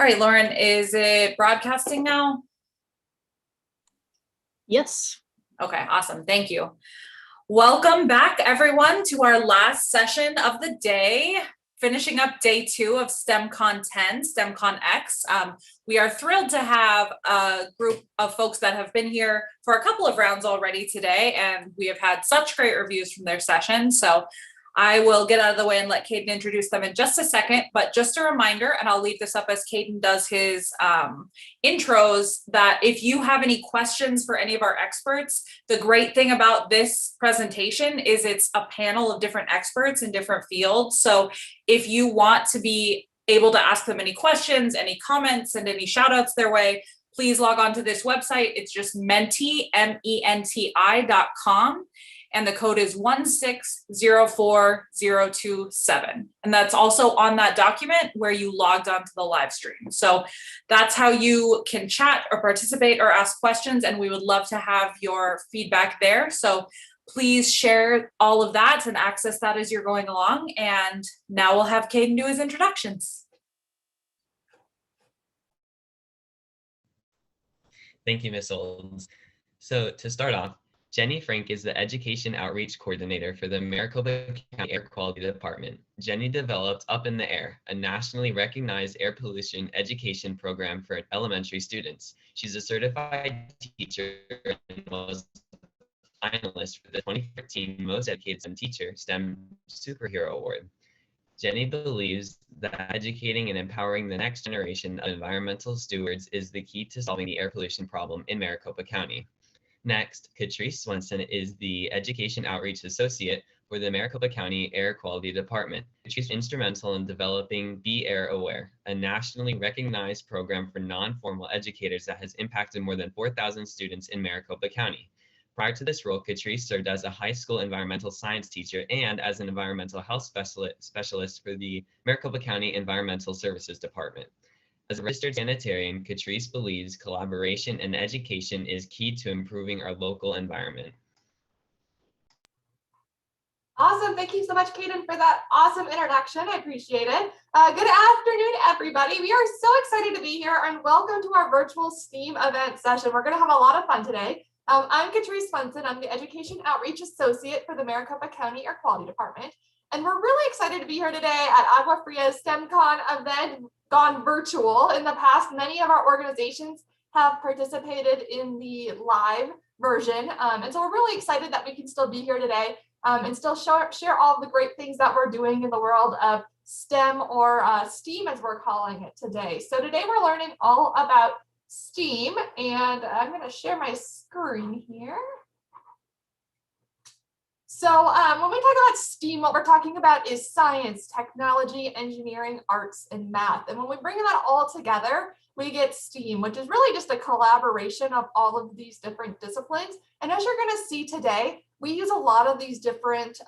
All right, Lauren, is it broadcasting now? Yes. Okay, awesome. Thank you. Welcome back, everyone, to our last session of the day, finishing up day 2 of STEMCon 10, STEMCon X. We are thrilled to have a group of folks that have been here for a couple of rounds already today, and we have had such great reviews from their session. So I will get out of the way and let Caden introduce them in just a second, but just a reminder, and I'll leave this up as Caden does his intros, that if you have any questions for any of our experts, the great thing about this presentation is it's a panel of different experts in different fields. So if you want to be able to ask them any questions, any comments, and any shout outs their way, please log on to this website. It's just menti, menti.com. And the code is 1604027. And that's also on that document where you logged onto the live stream. So that's how you can chat or participate or ask questions. And we would love to have your feedback there. So please share all of that and access that as you're going along. And now we'll have Caden do his introductions. Thank you, Ms. Olds. So to start off, Jenny Frank is the Education Outreach Coordinator for the Maricopa County Air Quality Department. Jenny developed Up in the Air, a nationally recognized air pollution education program for elementary students. She's a certified teacher and was a finalist for the 2014 Most Educated STEM Teacher STEM Superhero Award. Jenny believes that educating and empowering the next generation of environmental stewards is the key to solving the air pollution problem in Maricopa County. Next, Catrice Swenson is the Education Outreach Associate for the Maricopa County Air Quality Department. Catrice is instrumental in developing Be Air Aware, a nationally recognized program for non-formal educators that has impacted more than 4,000 students in Maricopa County. Prior to this role, Catrice served as a high school environmental science teacher and as an environmental health specialist for the Maricopa County Environmental Services Department. As a registered sanitarian, Catrice believes collaboration and education is key to improving our local environment. Awesome. Thank you so much, Caden, for that awesome introduction. I appreciate it. Good afternoon, everybody. We are so excited to be here and welcome to our virtual STEAM event session. We're going to have a lot of fun today. I'm Catrice Swenson. I'm the Education Outreach Associate for the Maricopa County Air Quality Department. And we're really excited to be here today at Agua Fria's STEMCon event gone virtual. In the past, many of our organizations have participated in the live version. And so we're really excited that we can still be here today and still share all of the great things that we're doing in the world of STEM or STEAM as we're calling it today. So today we're learning all about STEAM, and I'm going to share my screen here. So when we talk about STEAM, what we're talking about is science, technology, engineering, arts, and math. And when we bring that all together, we get STEAM, which is really just a collaboration of all of these different disciplines. And as you're going to see today, we use a lot of these different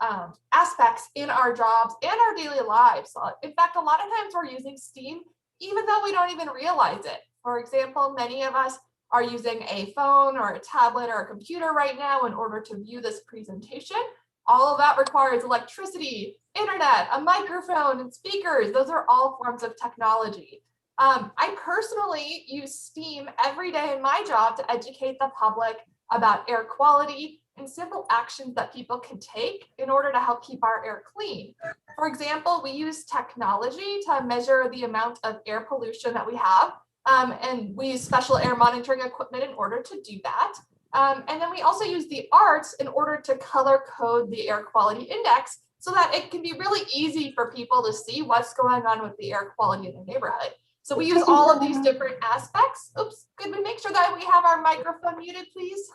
aspects in our jobs and our daily lives. In fact, a lot of times we're using STEAM, even though we don't even realize it. For example, many of us are using a phone or a tablet or a computer right now in order to view this presentation. All of that requires electricity, internet, a microphone, and speakers. Those are all forms of technology. I personally use STEAM every day in my job to educate the public about air quality and simple actions that people can take in order to help keep our air clean. For example, we use technology to measure the amount of air pollution that we have, and we use special air monitoring equipment in order to do that. And then we also use the arts in order to color code the air quality index so that it can be really easy for people to see what's going on with the air quality in the neighborhood. So we use all of these different aspects. Oops, could we make sure that we have our microphone muted, please?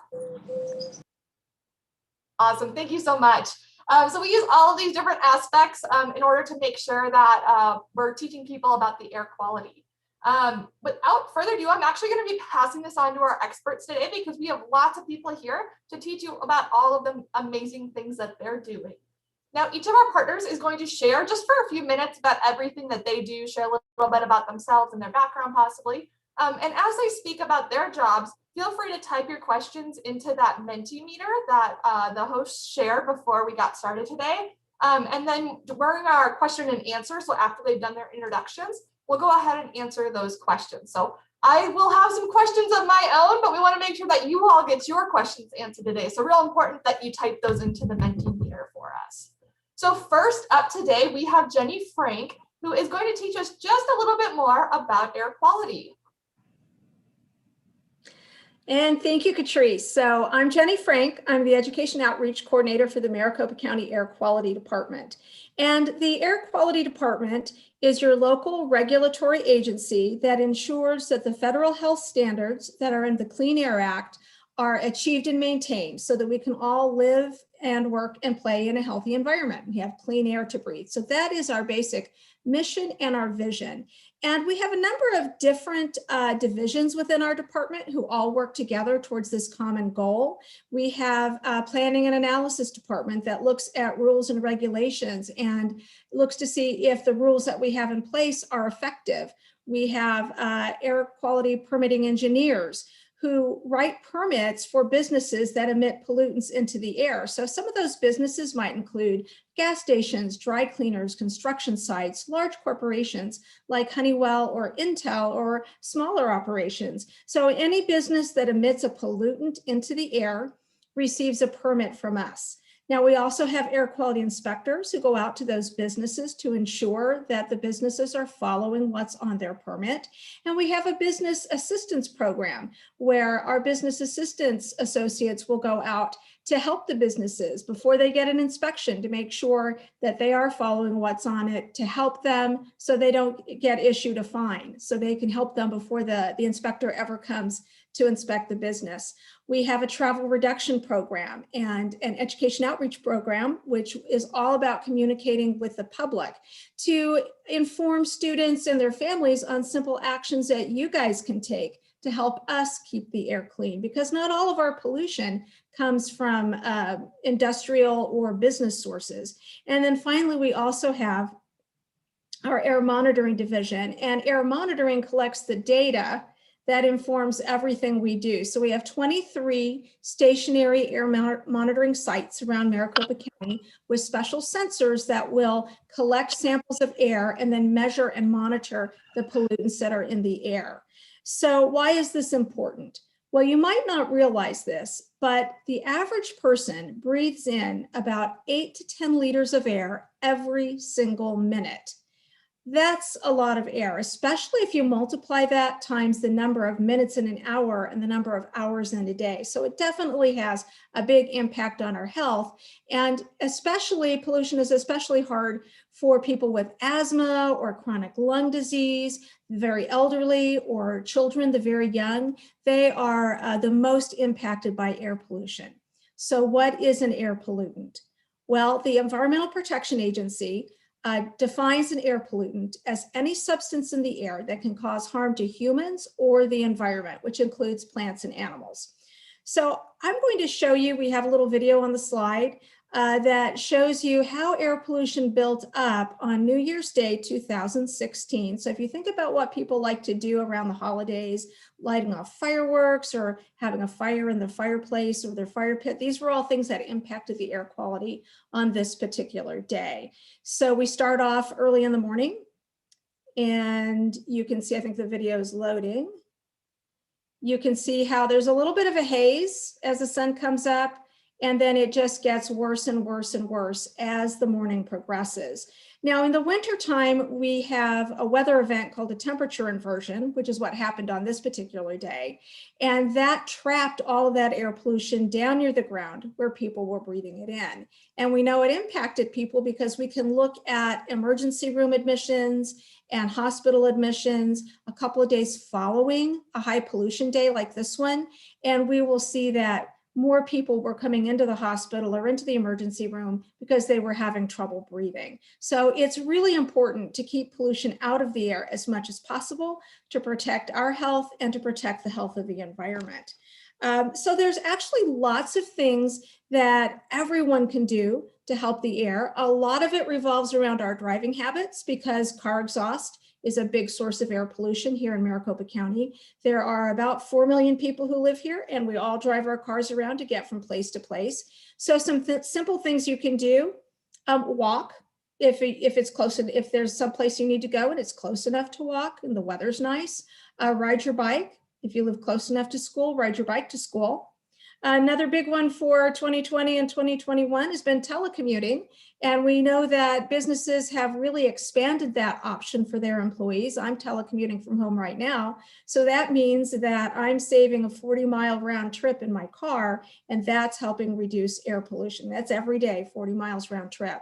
Awesome, thank you so much. So we use all of these different aspects in order to make sure that we're teaching people about the air quality. Without further ado, I'm actually going to be passing this on to our experts today because we have lots of people here to teach you about all of the amazing things that they're doing. Now, each of our partners is going to share just for a few minutes about everything that they do, share a little bit about themselves and their background possibly. And as they speak about their jobs, feel free to type your questions into that Mentimeter that the hosts shared before we got started today. And then during our question and answer, so after they've done their introductions, we'll go ahead and answer those questions. So I will have some questions of my own, but we want to make sure that you all get your questions answered today. So real important that you type those into the Mentimeter for us. So first up today, we have Jenny Frank, who is going to teach us just a little bit more about air quality. And thank you, Catrice. So I'm Jenny Frank. I'm the Education Outreach Coordinator for the Maricopa County Air Quality Department. And the Air Quality Department is your local regulatory agency that ensures that the federal health standards that are in the Clean Air Act are achieved and maintained so that we can all live and work and play in a healthy environment. We have clean air to breathe. So that is our basic mission and our vision. And we have a number of different divisions within our department who all work together towards this common goal. We have a planning and analysis department that looks at rules and regulations and looks to see if the rules that we have in place are effective. We have air quality permitting engineers who write permits for businesses that emit pollutants into the air. So some of those businesses might include gas stations, dry cleaners, construction sites, large corporations like Honeywell or Intel, or smaller operations. So any business that emits a pollutant into the air receives a permit from us. Now, we also have air quality inspectors who go out to those businesses to ensure that the businesses are following what's on their permit. And we have a business assistance program where our business assistance associates will go out to help the businesses before they get an inspection to make sure that they are following what's on it, to help them so they don't get issued a fine, so they can help them before the inspector ever comes to inspect the business. We have a travel reduction program and an education outreach program, which is all about communicating with the public to inform students and their families on simple actions that you guys can take to help us keep the air clean, because not all of our pollution comes from industrial or business sources. And then finally, we also have our air monitoring division, and air monitoring collects the data that informs everything we do. So we have 23 stationary air monitoring sites around Maricopa County with special sensors that will collect samples of air and then measure and monitor the pollutants that are in the air. So why is this important? Well, you might not realize this, but the average person breathes in about 8 to 10 liters of air every single minute. That's a lot of air, especially if you multiply that times the number of minutes in an hour and the number of hours in a day. So it definitely has a big impact on our health. And especially pollution is especially hard for people with asthma or chronic lung disease, the very elderly, or children, the very young. They are the most impacted by air pollution. So what is an air pollutant? Well, the Environmental Protection Agency defines an air pollutant as any substance in the air that can cause harm to humans or the environment, which includes plants and animals. So I'm going to show you, we have a little video on the slide that shows you how air pollution built up on New Year's Day 2016. So if you think about what people like to do around the holidays, lighting off fireworks or having a fire in the fireplace or their fire pit, these were all things that impacted the air quality on this particular day. So we start off early in the morning, and you can see, I think the video is loading. You can see how there's a little bit of a haze as the sun comes up, and then it just gets worse and worse and worse as the morning progresses. Now, in the wintertime, we have a weather event called a temperature inversion, which is what happened on this particular day. And that trapped all of that air pollution down near the ground where people were breathing it in. And we know it impacted people because we can look at emergency room admissions and hospital admissions a couple of days following a high pollution day like this one. And we will see that more people were coming into the hospital or into the emergency room because they were having trouble breathing. So it's really important to keep pollution out of the air as much as possible to protect our health and to protect the health of the environment. So there's actually lots of things that everyone can do to help the air. A lot of it revolves around our driving habits because car exhaust is a big source of air pollution here in Maricopa County. There are about 4 million people who live here, and we all drive our cars around to get from place to place. So some simple things you can do: walk. if it's close, and if there's some place you need to go and it's close enough to walk and the weather's nice, ride your bike. If you live close enough to school, ride your bike to school. Another big one for 2020 and 2021 has been telecommuting. And we know that businesses have really expanded that option for their employees. I'm telecommuting from home right now. So that means that I'm saving a 40-mile round trip in my car, and that's helping reduce air pollution. That's every day, 40 miles round trip.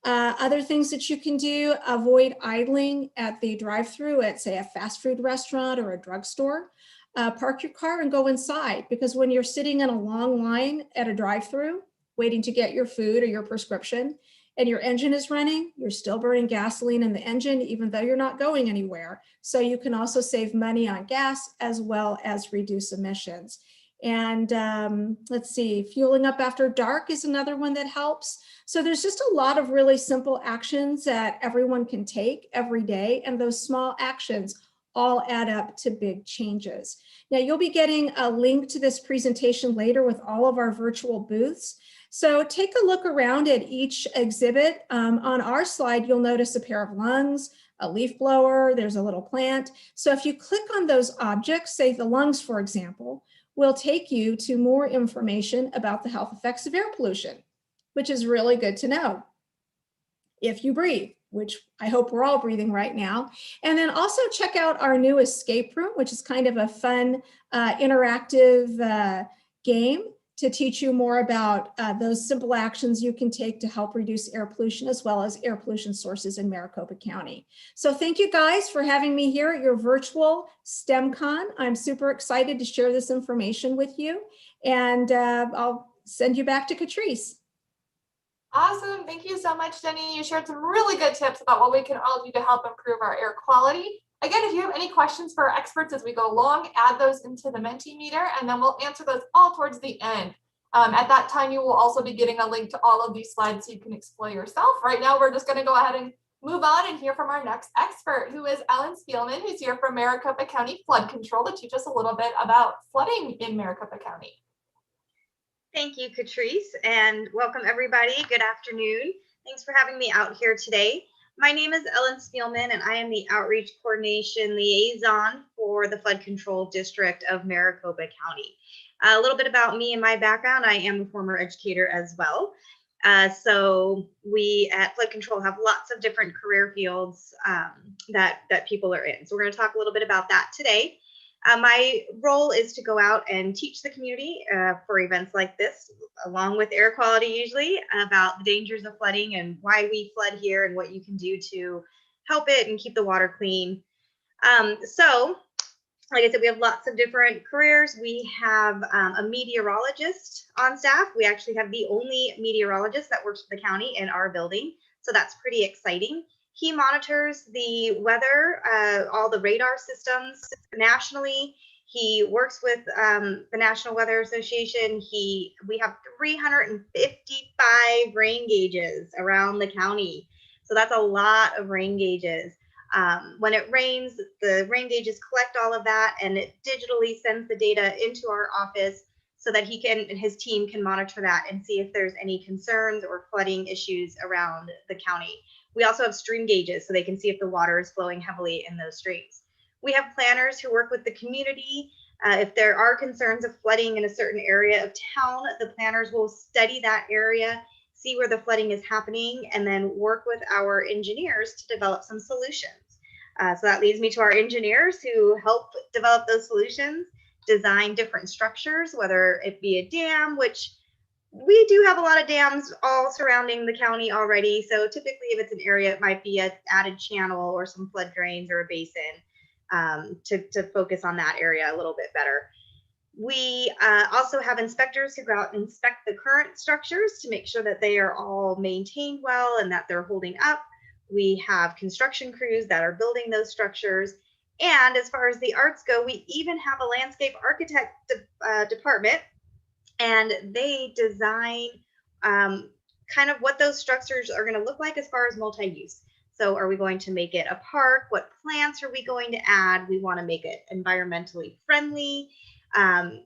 Other things that you can do, avoid idling at the drive-through at, say, a fast food restaurant or a drugstore. Park your car and go inside, because when you're sitting in a long line at a drive-through waiting to get your food or your prescription and your engine is running, you're still burning gasoline in the engine even though you're not going anywhere. So you can also save money on gas as well as reduce emissions. And let's see, fueling up after dark is another one that helps. So there's just a lot of really simple actions that everyone can take every day, and those small actions all add up to big changes. Now, you'll be getting a link to this presentation later with all of our virtual booths. So take a look around at each exhibit. On our slide, you'll notice a pair of lungs, a leaf blower, there's a little plant. So if you click on those objects, say the lungs, for example, will take you to more information about the health effects of air pollution, which is really good to know if you breathe, which I hope we're all breathing right now. And then also check out our new escape room, which is kind of a fun, interactive game to teach you more about those simple actions you can take to help reduce air pollution, as well as air pollution sources in Maricopa County. So thank you guys for having me here at your virtual STEMCon. I'm super excited to share this information with you, and I'll send you back to Catrice. Awesome. Thank you so much, Jenny. You shared some really good tips about what we can all do to help improve our air quality. Again, if you have any questions for our experts as we go along, add those into the Mentimeter, and then we'll answer those all towards the end. At that time, you will also be getting a link to all of these slides so you can explore yourself. Right now, we're just going to go ahead and move on and hear from our next expert, who is Ellen Spielman, who's here from Maricopa County Flood Control to teach us a little bit about flooding in Maricopa County. Thank you, Catrice, and welcome everybody. Good afternoon. Thanks for having me out here today. My name is Ellen Spielman, and I am the Outreach Coordination Liaison for the Flood Control District of Maricopa County. A little bit about me and my background. I am a former educator as well. So we at Flood Control have lots of different career fields that people are in. So we're going to talk a little bit about that today. My role is to go out and teach the community for events like this, along with air quality usually, about the dangers of flooding and why we flood here and what you can do to help it and keep the water clean. So, like I said, we have lots of different careers. We have a meteorologist on staff. We actually have the only meteorologist that works for the county in our building. So that's pretty exciting. He monitors the weather, all the radar systems nationally. He works with the National Weather Association. We have 355 rain gauges around the county. So that's a lot of rain gauges. When it rains, the rain gauges collect all of that, and it digitally sends the data into our office so that he can and his team can monitor that and see if there's any concerns or flooding issues around the county. We also have stream gauges so they can see if the water is flowing heavily in those streams. We have planners who work with the community. If there are concerns of flooding in a certain area of town, the planners will study that area, see where the flooding is happening, and then work with our engineers to develop some solutions. So that leads me to our engineers who help develop those solutions, design different structures, whether it be a dam, which we do have a lot of dams all surrounding the county already. So typically if it's an area, it might be an added channel or some flood drains or a basin to focus on that area a little bit better. We also have inspectors who go out and inspect the current structures to make sure that they are all maintained well and that they're holding up. We have construction crews that are building those structures. And as far as the arts go, we even have a landscape architect department, and they design kind of what those structures are going to look like as far as multi-use. So are we going to make it a park? What plants are we going to add? We want to make it environmentally friendly and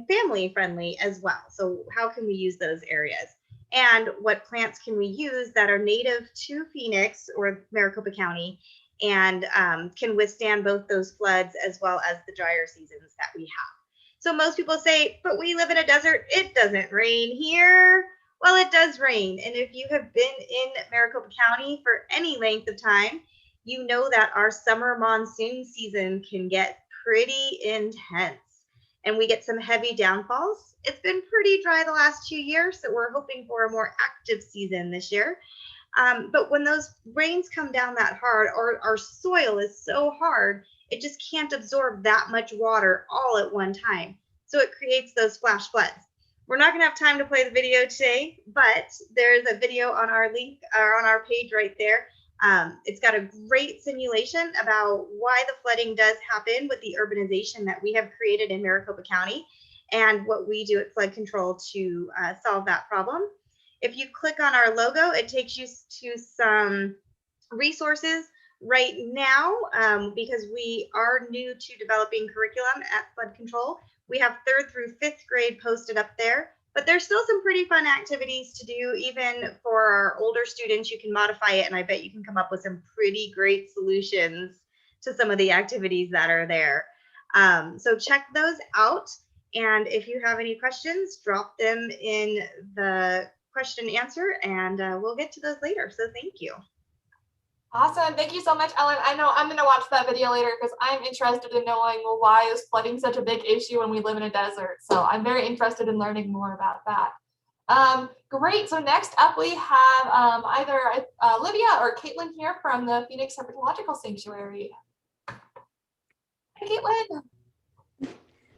family friendly as well. So how can we use those areas? and what plants can we use that are native to Phoenix or Maricopa County and can withstand both those floods as well as the drier seasons that we have. So most people say, but we live in a desert, it doesn't rain here. Well, it does rain. And if you have been in Maricopa County for any length of time, you know that our summer monsoon season can get pretty intense and we get some heavy downfalls. It's been pretty dry the last 2 years, so we're hoping for a more active season this year. But when those rains come down that hard, or our soil is so hard, it just can't absorb that much water all at one time. So it creates those flash floods. We're not going to have time to play the video today, but there's a video on our link or on our page right there. It's got a great simulation about why the flooding does happen with the urbanization that we have created in Maricopa County and what we do at Flood Control to solve that problem. If you click on our logo, it takes you to some resources right now because we are new to developing curriculum at Flood Control. We have 3rd through 5th grade posted up there, but there's still some pretty fun activities to do. Even for our older students, you can modify it, and I bet you can come up with some pretty great solutions to some of the activities that are there. So check those out. And if you have any questions, drop them in the question and answer, and we'll get to those later. So thank you. Awesome. Thank you so much, Ellen. I know I'm going to watch that video later because I'm interested in knowing why is flooding such a big issue when we live in a desert. So I'm very interested in learning more about that. Great. So next up we have either Lydia or Caitlin here from the Phoenix Herpetological Sanctuary. Hi, Caitlin.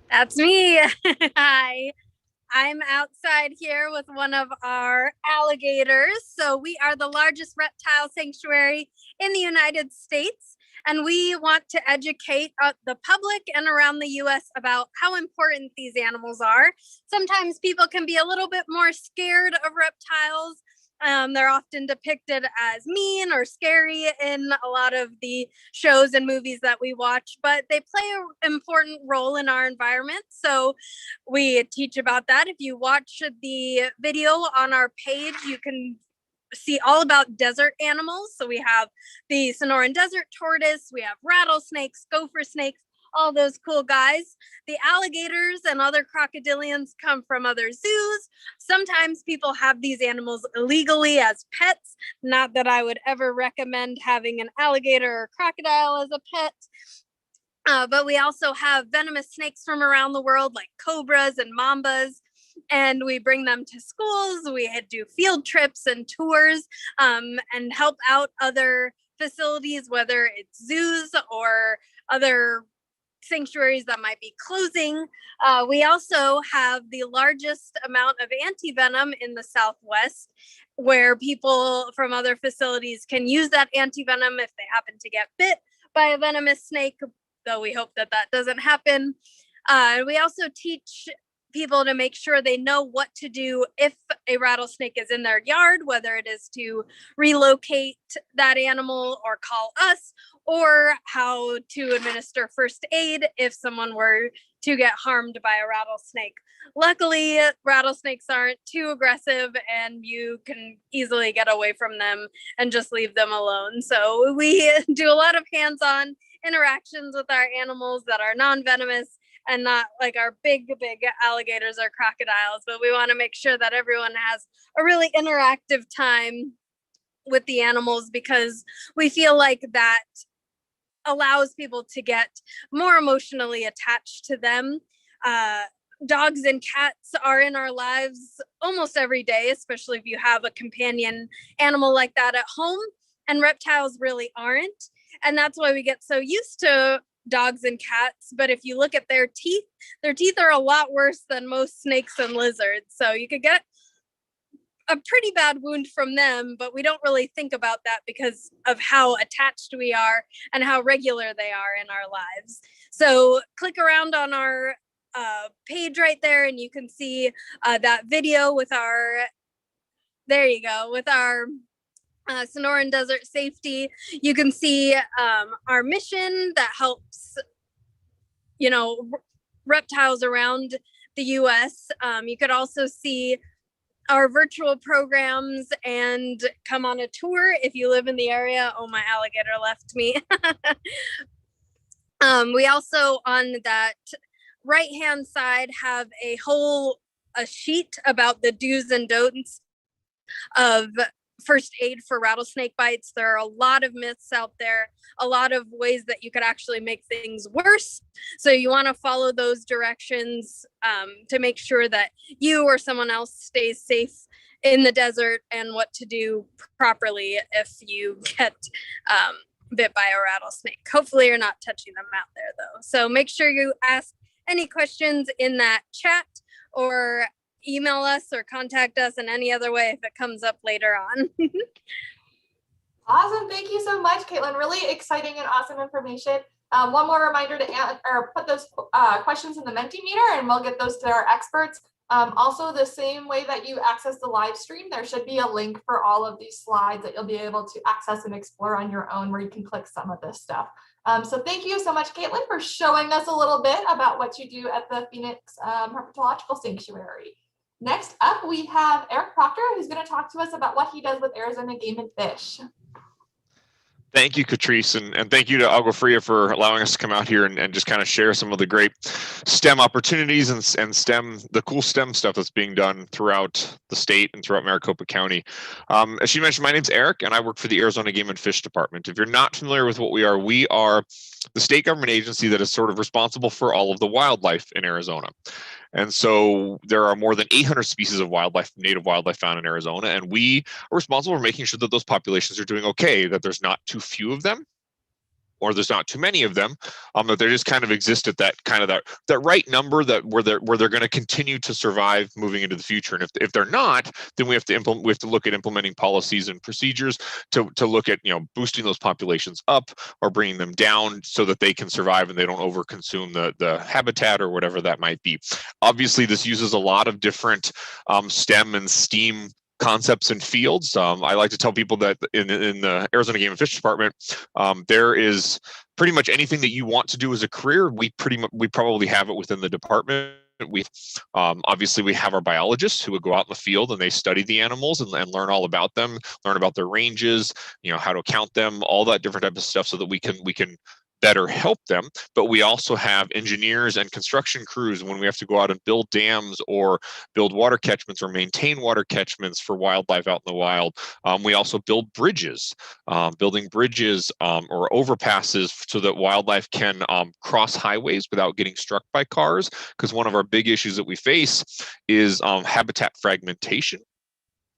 That's me. Hi. I'm outside here with one of our alligators. So we are the largest reptile sanctuary in the United States, and we want to educate the public and around the US about how important these animals are. Sometimes people can be a little bit more scared of reptiles. They're often depicted as mean or scary in a lot of the shows and movies that we watch, but they play an important role in our environment. So we teach about that. If you watch the video on our page, you can see all about desert animals. So we have the Sonoran desert tortoise, we have rattlesnakes, gopher snakes, all those cool guys. The alligators and other crocodilians come from other zoos. Sometimes people have these animals illegally as pets. Not that I would ever recommend having an alligator or crocodile as a pet. But we also have venomous snakes from around the world, like cobras and mambas. And we bring them to schools. We do field trips and tours and help out other facilities, whether it's zoos or other sanctuaries that might be closing. We also have the largest amount of anti-venom in the Southwest, where people from other facilities can use that anti-venom if they happen to get bit by a venomous snake, though we hope that that doesn't happen. We also teach people to make sure they know what to do if a rattlesnake is in their yard, whether it is to relocate that animal or call us, or how to administer first aid if someone were to get harmed by a rattlesnake. Luckily, rattlesnakes aren't too aggressive and you can easily get away from them and just leave them alone. So we do a lot of hands-on interactions with our animals that are non-venomous and not like our big alligators or crocodiles, but we want to make sure that everyone has a really interactive time with the animals because we feel like that allows people to get more emotionally attached to them. Dogs and cats are in our lives almost every day, especially if you have a companion animal like that at home, and reptiles really aren't. And that's why we get so used to dogs and cats. But if you look at their teeth are a lot worse than most snakes and lizards. So you could get a pretty bad wound from them, but we don't really think about that because of how attached we are and how regular they are in our lives. So click around on our page right there and you can see that video with our, there you go, with our Sonoran Desert Safety. You can see our mission that helps, reptiles around the US. You could also see our virtual programs and come on a tour if you live in the area. Oh, my alligator left me. We also, on that right-hand side, have a sheet about the do's and don'ts of first aid for rattlesnake bites. There are a lot of myths out there, a lot of ways that you could actually make things worse. So you want to follow those directions to make sure that you or someone else stays safe in the desert, and what to do properly if you get bit by a rattlesnake. Hopefully you're not touching them out there though. So make sure you ask any questions in that chat, or email us or contact us in any other way if it comes up later on. Awesome. Thank you so much, Caitlin. Really exciting and awesome information. One more reminder to put those questions in the Mentimeter, and we'll get those to our experts. Also, the same way that you access the live stream, there should be a link for all of these slides that you'll be able to access and explore on your own, where you can click some of this stuff. So thank you so much, Caitlin, for showing us a little bit about what you do at the Phoenix Herpetological Sanctuary. Next up, we have Eric Proctor, who's going to talk to us about what he does with Arizona Game and Fish. Thank you, Catrice, and thank you to Agua Fria for allowing us to come out here and just kind of share some of the great STEM opportunities and STEM, the cool STEM stuff that's being done throughout the state and throughout Maricopa County. As she mentioned, my name's Eric, and I work for the Arizona Game and Fish Department. If you're not familiar with what we are the state government agency that is sort of responsible for all of the wildlife in Arizona. And so there are more than 800 species of wildlife, native wildlife found in Arizona, and we are responsible for making sure that those populations are doing okay, that there's not too few of them, or there's not too many of them, that they just kind of exist at that kind of that right number that where they're going to continue to survive moving into the future. And if they're not, then we have to look at implementing policies and procedures to look at boosting those populations up or bringing them down so that they can survive and they don't overconsume the habitat or whatever that might be. Obviously, this uses a lot of different STEM and STEAM concepts and fields. I like to tell people that in the Arizona Game and Fish Department, there is pretty much anything that you want to do as a career. We probably have it within the department. We obviously we have our biologists who would go out in the field and they study the animals and learn all about them, learn about their ranges, how to count them, all that different type of stuff, so that we can better help them. But we also have engineers and construction crews when we have to go out and build dams or build water catchments or maintain water catchments for wildlife out in the wild. We also build bridges, building bridges or overpasses so that wildlife can cross highways without getting struck by cars, because one of our big issues that we face is habitat fragmentation.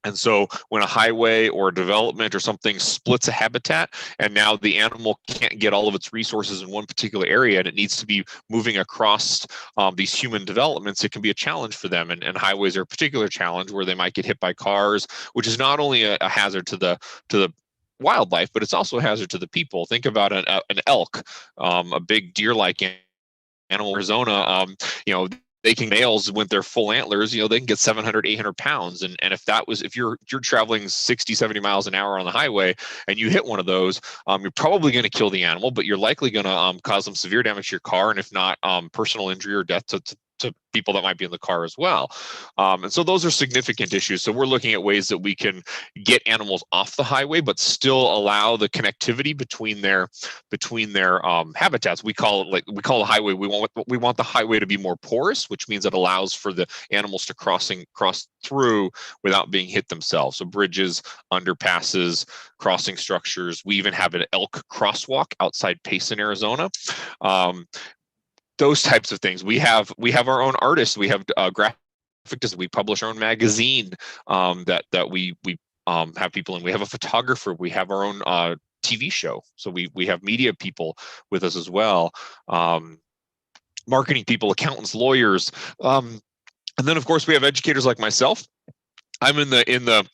And so when a highway or a development or something splits a habitat, and now the animal can't get all of its resources in one particular area and it needs to be moving across these human developments, it can be a challenge for them. And highways are a particular challenge where they might get hit by cars, which is not only a hazard to the wildlife, but it's also a hazard to the people. Think about an elk, a big deer-like animal in Arizona. Males with their full antlers, they can get 700, 800 pounds. And if you're traveling 60, 70 miles an hour on the highway and you hit one of those, you're probably going to kill the animal, but you're likely going to cause some severe damage to your car. And if not, personal injury or death to people that might be in the car as well. And so those are significant issues. So we're looking at ways that we can get animals off the highway, but still allow the connectivity between their habitats. We call the highway. We want the highway to be more porous, which means it allows for the animals to cross through without being hit themselves. So bridges, underpasses, crossing structures. We even have an elk crosswalk outside Payson, Arizona. Those types of things. We have our own artists. We have graphic designers. We publish our own magazine that we have people in. We have a photographer. We have our own TV show. So we have media people with us as well. Marketing people, accountants, lawyers, and then of course we have educators like myself. I'm in the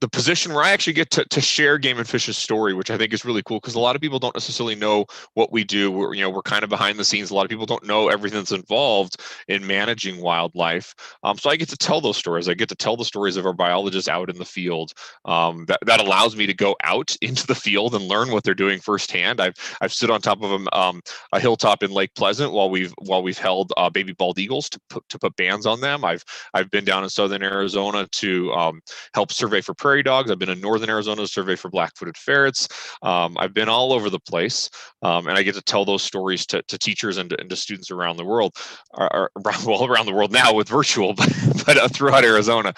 the position where I actually get to share Game and Fish's story, which I think is really cool because a lot of people don't necessarily know what we do. We're kind of behind the scenes. A lot of people don't know everything that's involved in managing wildlife. So I get to tell those stories. I get to tell the stories of our biologists out in the field. That allows me to go out into the field and learn what they're doing firsthand. I've stood on top of a hilltop in Lake Pleasant while we've held baby bald eagles to put bands on them. I've been down in southern Arizona to help survey for prairie dogs. I've been in northern Arizona to survey for black-footed ferrets. I've been all over the place, and I get to tell those stories to teachers and to students around the world, around the world now with virtual, but throughout Arizona.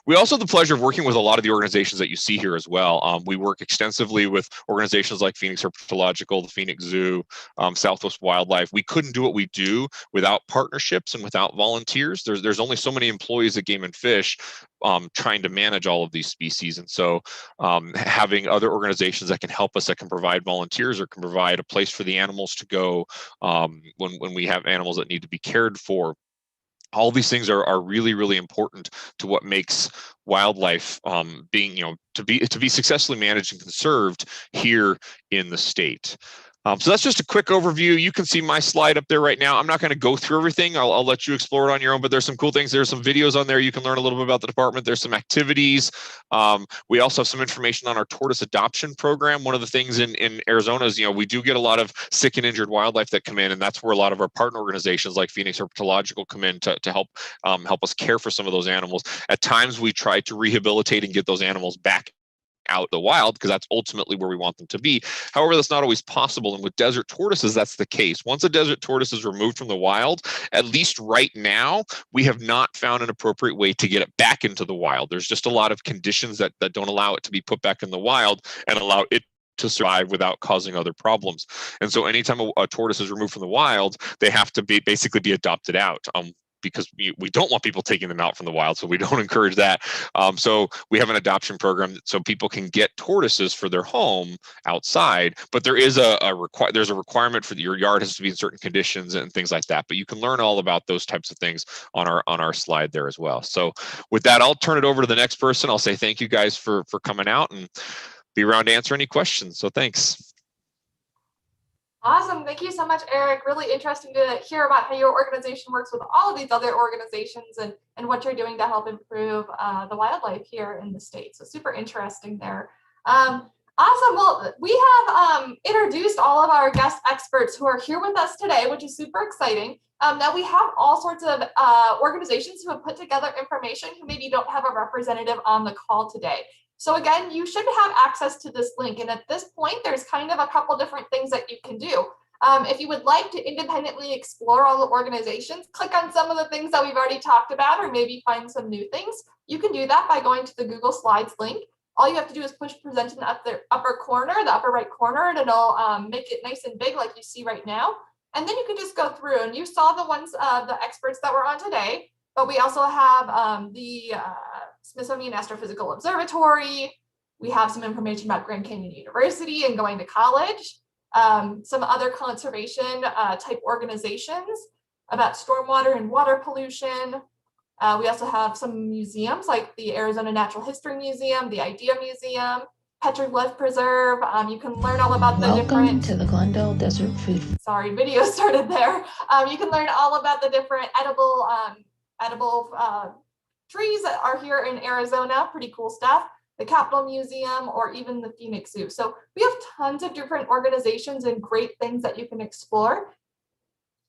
We also have the pleasure of working with a lot of the organizations that you see here as well. We work extensively with organizations like Phoenix Herpetological, the Phoenix Zoo, Southwest Wildlife. We couldn't do what we do without partnerships and without volunteers. There's only so many employees at Game and Fish trying to manage all of these species. And so having other organizations that can help us, that can provide volunteers or can provide a place for the animals to go when we have animals that need to be cared for. All these things are really, really important to what makes wildlife being, to be successfully managed and conserved here in the state. So that's just a quick overview. You can see my slide up there right now. I'm not going to go through everything. I'll let you explore it on your own, but there's some cool things. There's some videos on there. You can learn a little bit about the department. There's some activities. We also have some information on our tortoise adoption program. One of the things in Arizona is, we do get a lot of sick and injured wildlife that come in, and that's where a lot of our partner organizations like Phoenix Herpetological come in to help us care for some of those animals. At times, we try to rehabilitate and get those animals back out the wild because that's ultimately where we want them to be. However, that's not always possible. And with desert tortoises, that's the case. Once a desert tortoise is removed from the wild, at least right now, we have not found an appropriate way to get it back into the wild. There's just a lot of conditions that don't allow it to be put back in the wild and allow it to survive without causing other problems. And so anytime a tortoise is removed from the wild, they have to basically be adopted out. Because we don't want people taking them out from the wild, so we don't encourage that. So we have an adoption program so people can get tortoises for their home outside, but there is there's a requirement for your yard has to be in certain conditions and things like that. But you can learn all about those types of things on our slide there as well. So with that, I'll turn it over to the next person. I'll say thank you guys for coming out and be around to answer any questions. So thanks. Awesome. Thank you so much, Eric. Really interesting to hear about how your organization works with all of these other organizations and what you're doing to help improve the wildlife here in the state. So super interesting there. Awesome. Well, we have introduced all of our guest experts who are here with us today, which is super exciting. Now we have all sorts of organizations who have put together information who maybe don't have a representative on the call today. So again, you should have access to this link. And at this point, there's kind of a couple different things that you can do. If you would like to independently explore all the organizations, click on some of the things that we've already talked about, or maybe find some new things. You can do that by going to the Google Slides link. All you have to do is push present in the upper corner, the upper right corner, and it'll make it nice and big like you see right now. And then you can just go through, and you saw the ones, the experts that were on today, but we also have the Smithsonian Astrophysical Observatory. We have some information about Grand Canyon University and going to college, some other conservation type organizations about stormwater and water pollution. We also have some museums like the Arizona Natural History Museum, the IDEA Museum, Petroglyph Preserve. You can learn all about the Welcome to the Glendale Desert Food. Sorry, video started there. You can learn all about the different edible trees that are here in Arizona. Pretty cool stuff. The Capitol Museum, or even the Phoenix Zoo. So we have tons of different organizations and great things that you can explore.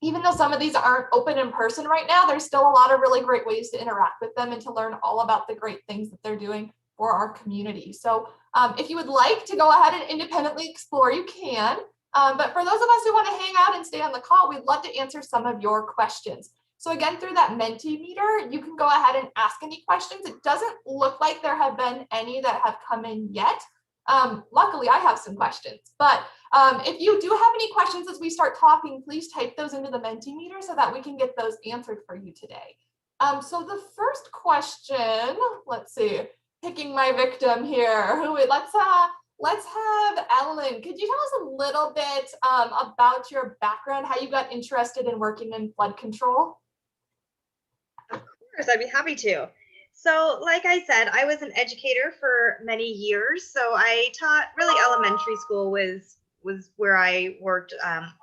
Even though some of these aren't open in person right now, there's still a lot of really great ways to interact with them and to learn all about the great things that they're doing for our community. So if you would like to go ahead and independently explore, you can. But for those of us who want to hang out and stay on the call, we'd love to answer some of your questions. So again, through that Mentimeter, you can go ahead and ask any questions. It doesn't look like there have been any that have come in yet. Luckily, I have some questions, but if you do have any questions as we start talking, please type those into the Mentimeter so that we can get those answered for you today. So the first question, let's see, picking my victim here. Let's have Ellen. Could you tell us a little bit about your background, how you got interested in working in flood control? Of course, I'd be happy to. So, like I said, I was an educator for many years. So I taught really elementary school was where I worked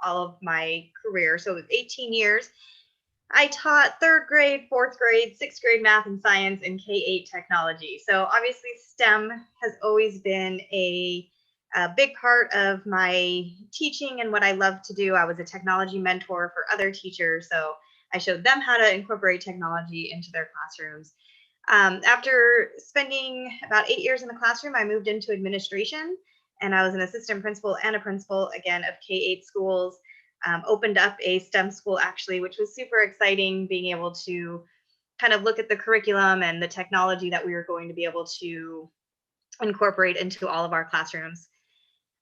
all of my career. So it was 18 years. I taught third grade, fourth grade, sixth grade math and science, and K-8 technology. So obviously STEM has always been a big part of my teaching and what I love to do. I was a technology mentor for other teachers. So I showed them how to incorporate technology into their classrooms. After spending about 8 years in the classroom, I moved into administration, and I was an assistant principal and a principal, again, of K-8 schools. Opened up a STEM school, actually, which was super exciting, being able to kind of look at the curriculum and the technology that we were going to be able to incorporate into all of our classrooms.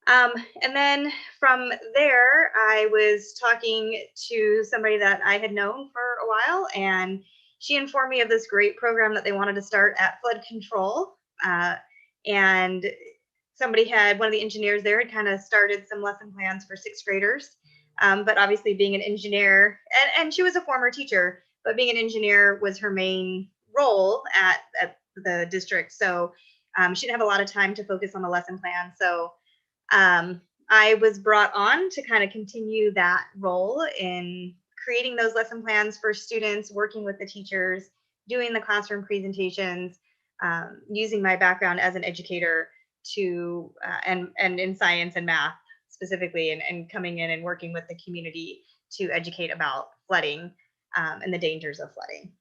And then from there, I was talking to somebody that I had known for a while, and she informed me of this great program that they wanted to start at Flood Control. And somebody had, one of the engineers there had kind of started some lesson plans for sixth graders. But obviously being an engineer, and she was a former teacher, but being an engineer was her main role at the district. So she didn't have a lot of time to focus on the lesson plan. So I was brought on to kind of continue that role in creating those lesson plans for students, working with the teachers, doing the classroom presentations, using my background as an educator to and in science and math specifically, and coming in and working with the community to educate about flooding and the dangers of flooding.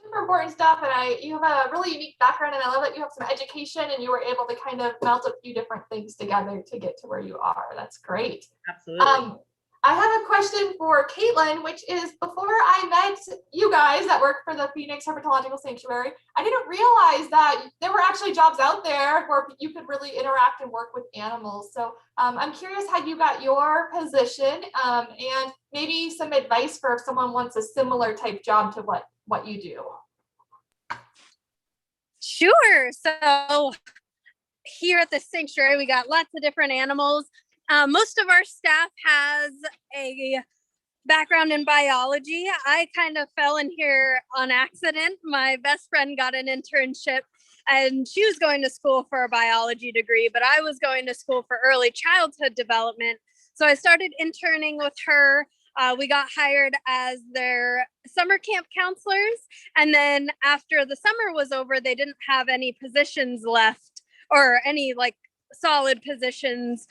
Super important stuff, and you have a really unique background, and I love that you have some education and you were able to kind of melt a few different things together to get to where you are. That's great. Absolutely. I have a question for Caitlin, which is, before I met you guys that work for the Phoenix Herpetological Sanctuary, I didn't realize that there were actually jobs out there where you could really interact and work with animals. So I'm curious how you got your position, and maybe some advice for if someone wants a similar type job to what you do. Sure. So here at the sanctuary, we got lots of different animals. Most of our staff has a background in biology. I kind of fell in here on accident. My best friend got an internship and she was going to school for a biology degree, but I was going to school for early childhood development. So I started interning with her. We got hired as their summer camp counselors. And then after the summer was over, they didn't have any positions left, or any solid positions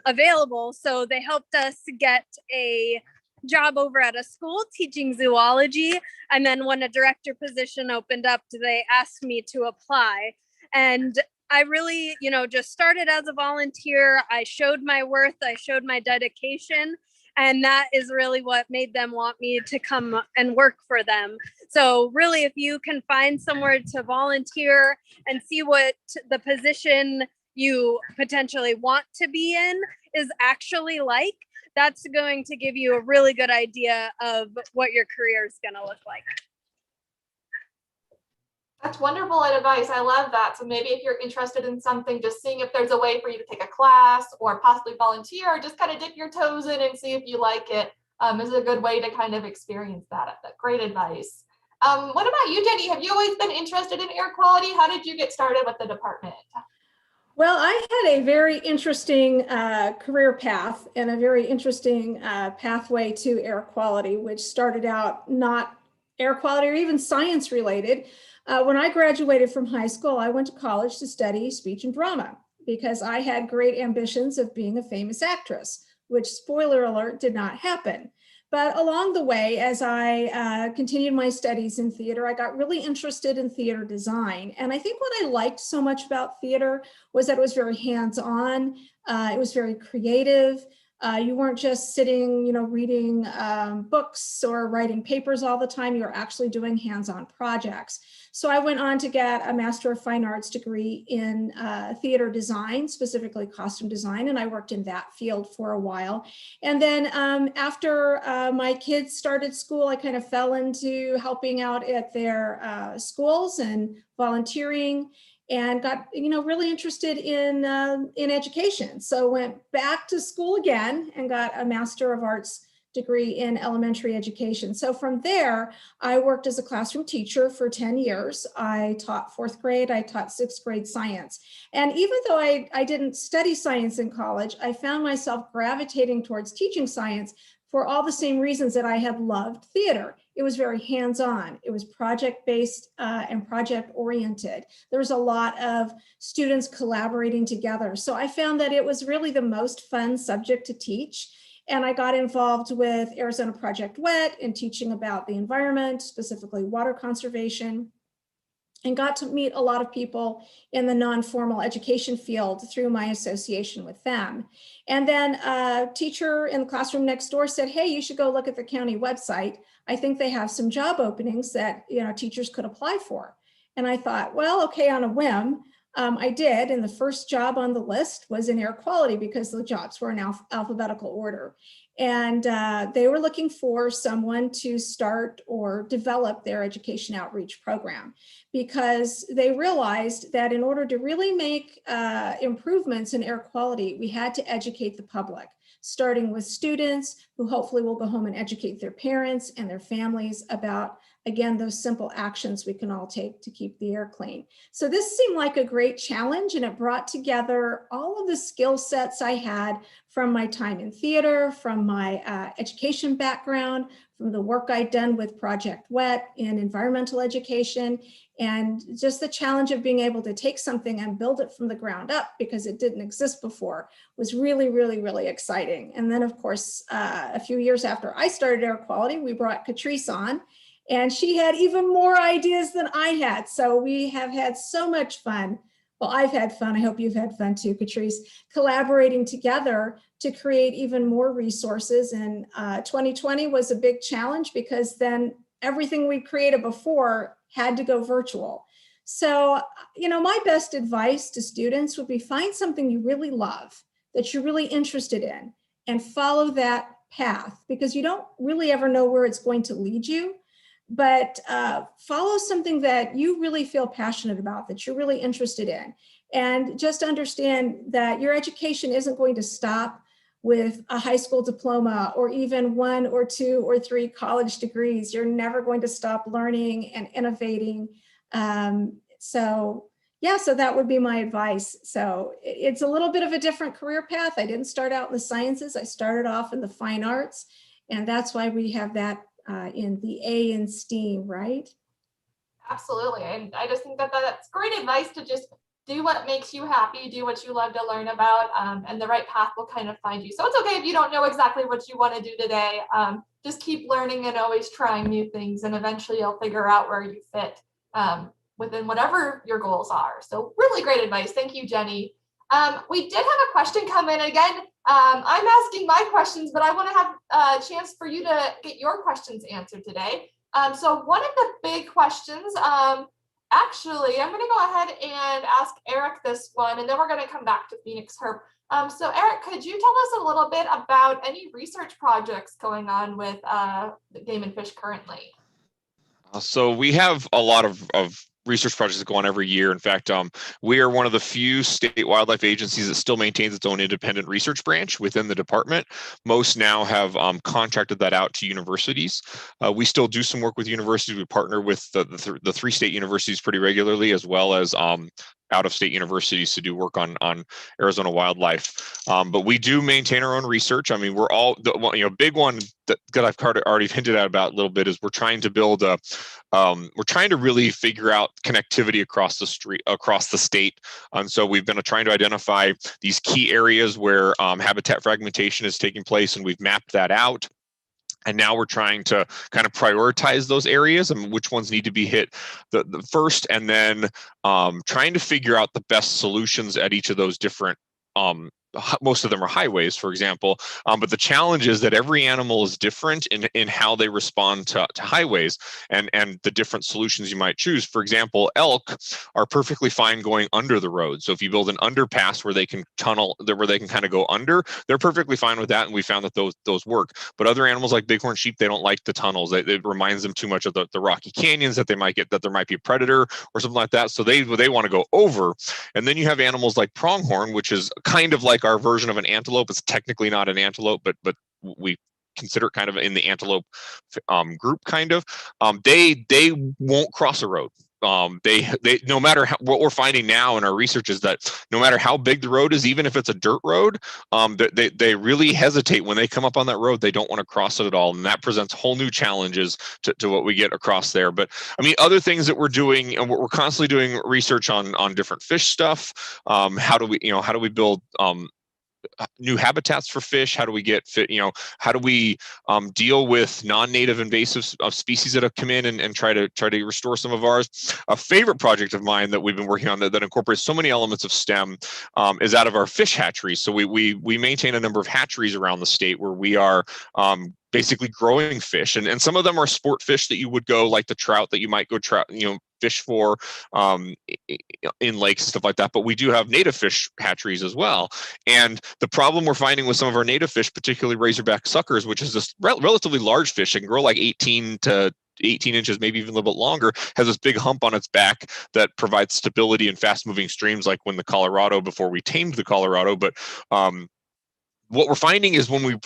available. So they helped us get a job over at a school teaching zoology. And then when a director position opened up, they asked me to apply. And I really, just started as a volunteer. I showed my worth, I showed my dedication. And that is really what made them want me to come and work for them. So really, if you can find somewhere to volunteer and see what the position you potentially want to be in is actually like, that's going to give you a really good idea of what your career is going to look like. That's wonderful advice. I love that. So maybe if you're interested in something, just seeing if there's a way for you to take a class or possibly volunteer, or just kind of dip your toes in and see if you like it, is a good way to kind of experience that. Great advice. What about you, Jenny? Have you always been interested in air quality? How did you get started with the department? Well, I had a very interesting career path and a very interesting pathway to air quality, which started out not air quality or even science related. When I graduated from high school, I went to college to study speech and drama because I had great ambitions of being a famous actress, which, spoiler alert, did not happen. But along the way, as I continued my studies in theater, I got really interested in theater design. And I think what I liked so much about theater was that it was very hands-on. It was very creative. You weren't just sitting, reading books or writing papers all the time. You were actually doing hands-on projects. So I went on to get a Master of Fine Arts degree in theater design, specifically costume design, and I worked in that field for a while. And then after my kids started school, I kind of fell into helping out at their schools and volunteering, and got really interested in education. So went back to school again and got a Master of Arts degree in elementary education. So from there, I worked as a classroom teacher for 10 years. I taught fourth grade, I taught sixth grade science. And even though I didn't study science in college, I found myself gravitating towards teaching science for all the same reasons that I had loved theater. It was very hands-on. It was project-based and project-oriented. There was a lot of students collaborating together. So I found that it was really the most fun subject to teach. And I got involved with Arizona Project Wet in teaching about the environment, specifically water conservation, and got to meet a lot of people in the non-formal education field through my association with them. And then a teacher in the classroom next door said, hey, you should go look at the county website. I think they have some job openings that teachers could apply for. And I thought, well, okay, on a whim, I did. And the first job on the list was in air quality because the jobs were in alphabetical order. And they were looking for someone to start or develop their education outreach program because they realized that in order to really make improvements in air quality, we had to educate the public, starting with students who hopefully will go home and educate their parents and their families about, again, those simple actions we can all take to keep the air clean. So this seemed like a great challenge, and it brought together all of the skill sets I had from my time in theater, from my education background, from the work I'd done with Project Wet in environmental education, and just the challenge of being able to take something and build it from the ground up because it didn't exist before was really, really, really exciting. And then, of course, a few years after I started air quality, we brought Catrice on, and she had even more ideas than I had. So we have had so much fun. Well, I've had fun. I hope you've had fun too, Catrice, collaborating together to create even more resources. And 2020 was a big challenge because then everything we created before had to go virtual. So, my best advice to students would be find something you really love, that you're really interested in, and follow that path because you don't really ever know where it's going to lead you. But follow something that you really feel passionate about, that you're really interested in. And just understand that your education isn't going to stop with a high school diploma or even 1 or 2 or 3 college degrees. You're never going to stop learning and innovating. So that would be my advice. So it's a little bit of a different career path. I didn't start out in the sciences. I started off in the fine arts. And that's why we have that in the A in STEAM, right? Absolutely. And I just think that that's great advice to just do what makes you happy, do what you love to learn about, and the right path will kind of find you. So it's okay if you don't know exactly what you want to do today. Just keep learning and always trying new things, and eventually you'll figure out where you fit within whatever your goals are. So really great advice. Thank you, Jenny. We did have a question come in. Again, I'm asking my questions, but I want to have a chance for you to get your questions answered today. So one of the big questions, actually, I'm going to go ahead and ask Eric this one, and then we're going to come back to Phoenix Herb. So Eric, could you tell us a little bit about any research projects going on with Game and Fish currently? So we have a lot of research projects that go on every year. In fact, we are one of the few state wildlife agencies that still maintains its own independent research branch within the department. Most now have contracted that out to universities. We still do some work with universities. We partner with the 3 state universities pretty regularly, as well as out-of-state universities to do work on Arizona wildlife. But we do maintain our own research. I mean, we're all, big one that I've already hinted at about a little bit is we're trying to build we're trying to really figure out connectivity across the state. And so we've been trying to identify these key areas where habitat fragmentation is taking place, and we've mapped that out. And now we're trying to kind of prioritize those areas and which ones need to be hit the first, and then trying to figure out the best solutions at each of those different most of them are highways, for example. But the challenge is that every animal is different in how they respond to highways and the different solutions you might choose. For example, elk are perfectly fine going under the road. So if you build an underpass where they can tunnel, where they can kind of go under, they're perfectly fine with that. And we found that those work. But other animals like bighorn sheep, they don't like the tunnels. It reminds them too much of the rocky canyons that they might get, that there might be a predator or something like that. So they want to go over. And then you have animals like pronghorn, which is kind of like our version of an antelope. It's technically not an antelope, but we consider kind of in the antelope group kind of, they won't cross a road. They no matter what we're finding now in our research is that no matter how big the road is, even if it's a dirt road, they really hesitate when they come up on that road. They don't want to cross it at all, and that presents whole new challenges to what we get across there. But I mean, other things that we're doing, and we're constantly doing research on different fish stuff. How do we build new habitats for fish? How do we get how do we deal with non-native invasive species that have come in and try to restore some of ours? A favorite project of mine that we've been working on that incorporates so many elements of STEM is out of our fish hatcheries. So we maintain a number of hatcheries around the state where we are basically growing fish, and some of them are sport fish that you would go, like the trout that you might go fish for in lakes and stuff like that. But we do have native fish hatcheries as well. And the problem we're finding with some of our native fish, particularly razorback suckers, which is this relatively large fish, it can grow like 18 inches, maybe even a little bit longer, has this big hump on its back that provides stability in fast moving streams, like when the Colorado, before we tamed the Colorado. But what we're finding is when we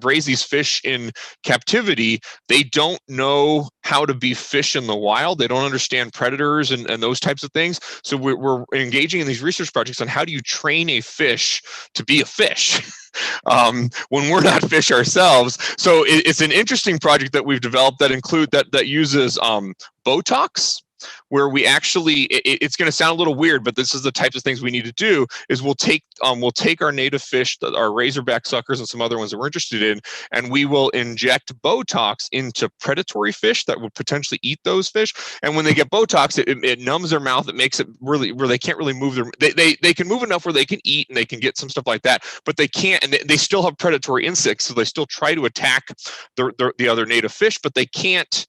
raise these fish in captivity, they don't know how to be fish in the wild. They don't understand predators and those types of things. So we're engaging in these research projects on how do you train a fish to be a fish when we're not fish ourselves. So it's an interesting project that we've developed that uses Botox, where we actually, it's going to sound a little weird, but this is the types of things we need to do, is we'll take our native fish, our razorback suckers and some other ones that we're interested in, and we will inject Botox into predatory fish that would potentially eat those fish. And when they get Botox, it numbs their mouth. It makes it really, where they can't really move they can move enough where they can eat and they can get some stuff like that, but they can't, and they still have predatory insects, so they still try to attack the other native fish, but they can't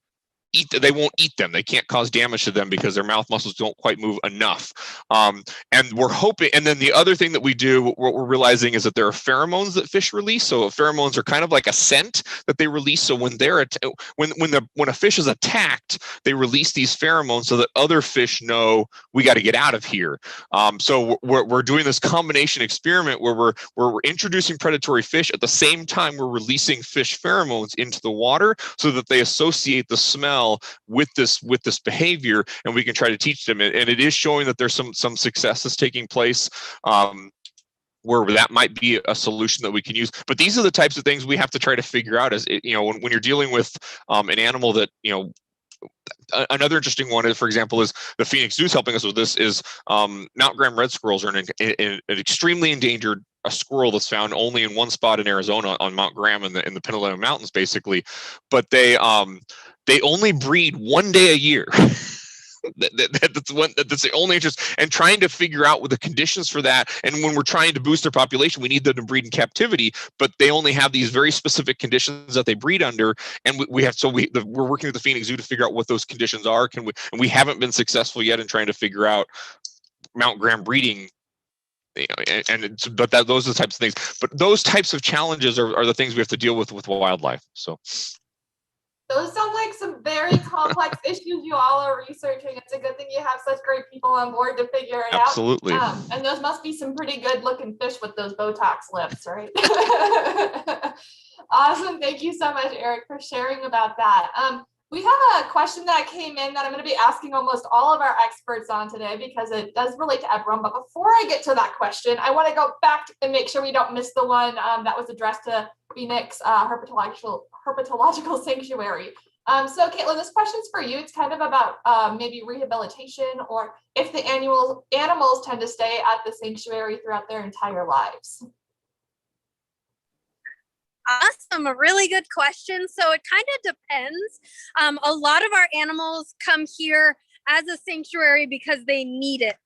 they won't eat them. They can't cause damage to them because their mouth muscles don't quite move enough. And we're hoping, and then the other thing that we do, what we're realizing is that there are pheromones that fish release. So pheromones are kind of like a scent that they release. So when when a fish is attacked, they release these pheromones so that other fish know we got to get out of here. So we're doing this combination experiment where we're introducing predatory fish at the same time we're releasing fish pheromones into the water so that they associate the smell with this behavior, and we can try to teach them. And it is showing that there's some success that's taking place where that might be a solution that we can use. But these are the types of things we have to try to figure out as when you're dealing with an animal that another interesting one is, for example, is the Phoenix Zoo is helping us with this, is Mount Graham red squirrels are an extremely endangered squirrel that's found only in one spot in Arizona on Mount Graham in the Petaluma Mountains, basically. But they only breed one day a year. That's the only interest, and trying to figure out what the conditions for that. And when we're trying to boost their population, we need them to breed in captivity, but they only have these very specific conditions that they breed under. And we're working with the Phoenix Zoo to figure out what those conditions are. And we haven't been successful yet in trying to figure out Mount Graham breeding. Those are the types of things. But those types of challenges are the things we have to deal with wildlife. So. Those sound like some very complex issues you all are researching. It's a good thing you have such great people on board to figure it Absolutely. out. And those must be some pretty good looking fish with those Botox lips, right? Awesome. Thank you so much, Eric, for sharing about that. We have a question that came in that I'm going to be asking almost all of our experts on today because it does relate to everyone. But before I get to that question, I want to go back and make sure we don't miss the one that was addressed to Phoenix Herpetological Sanctuary. So Caitlin, this question's for you. It's kind of about maybe rehabilitation, or if the animals tend to stay at the sanctuary throughout their entire lives. Awesome. A really good question. So it kind of depends. A lot of our animals come here as a sanctuary because they need it.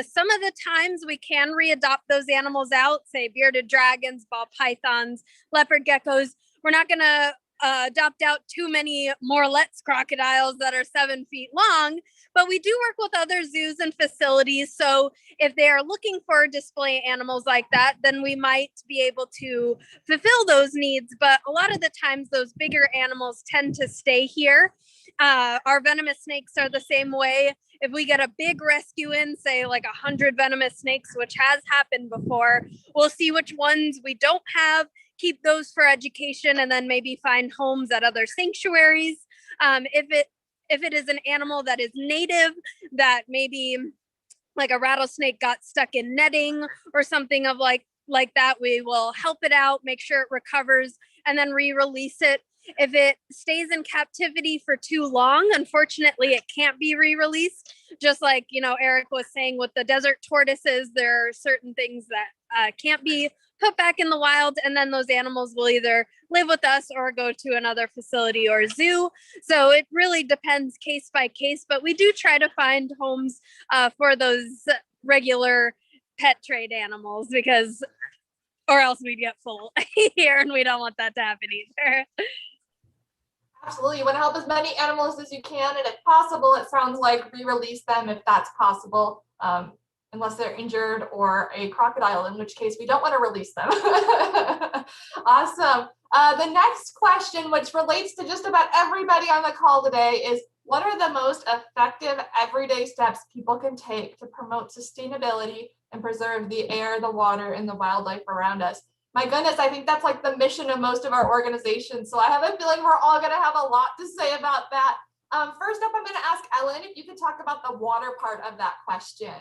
Some of the times we can readopt those animals out, say bearded dragons, ball pythons, leopard geckos. We're not going to adopt out too many Morlet's crocodiles that are 7 feet long, but we do work with other zoos and facilities. So if they are looking for display animals like that, then we might be able to fulfill those needs. But a lot of the times those bigger animals tend to stay here. Our venomous snakes are the same way. If we get a big rescue in, say like 100 venomous snakes, which has happened before, we'll see which ones we don't have keep those for education and then maybe find homes at other sanctuaries. If it is an animal that is native, that maybe like a rattlesnake got stuck in netting or something of like that, we will help it out, make sure it recovers, and then re-release it. If it stays in captivity for too long, unfortunately, it can't be re-released. Just like, Eric was saying with the desert tortoises, there are certain things that can't be put back in the wild, and then those animals will either live with us or go to another facility or zoo. So it really depends case by case, but we do try to find homes for those regular pet trade animals, because or else we'd get full here, and we don't want that to happen either. Absolutely. You want to help as many animals as you can. And if possible, it sounds like re-release them if that's possible, unless they're injured or a crocodile, in which case we don't want to release them. Awesome. The next question, which relates to just about everybody on the call today, is what are the most effective everyday steps people can take to promote sustainability and preserve the air, the water, and the wildlife around us? My goodness, I think that's like the mission of most of our organizations. So I have a feeling we're all going to have a lot to say about that. First up, I'm going to ask Ellen if you could talk about the water part of that question.